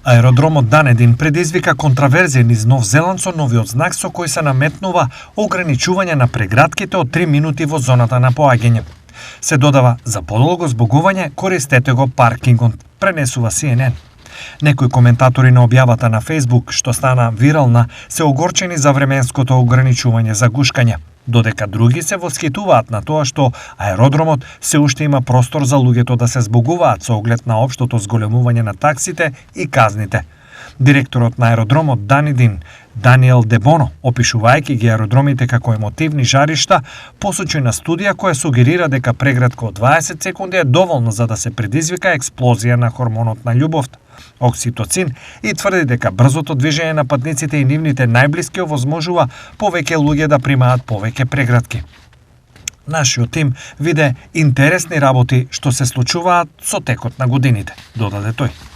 Аеродромот Данедин предизвика контраверзија низ Нов Зеланд со новиот знак со кој се наметнува ограничување на прегратките од 3 минути во зоната на поаѓање. Се додава за подолго збогување користете го паркингот, пренесува CNN. Некои коментатори на објавата на Facebook, што стана вирална, се огорчени за временското ограничување за гушкање, додека други се восхитуваат на тоа што аеродромот се уште има простор за луѓето да се збогуваат со оглед на општото зголемување на таксите и казните. Директорот на аеродромот Данедин, Даниел Дебоно, опишувајќи ги аеродромите како емотивни жаришта, посочи на студија која сугерира дека прегратка од 20 секунди е доволно за да се предизвика експлозија на хормонот на љубовта, окситоцин, и тврди дека брзото движење на патниците и нивните најблиски овозможува повеќе луѓе да примаат повеќе прегратки. Нашиот тим виде интересни работи што се случуваат со текот на годините, додаде тој.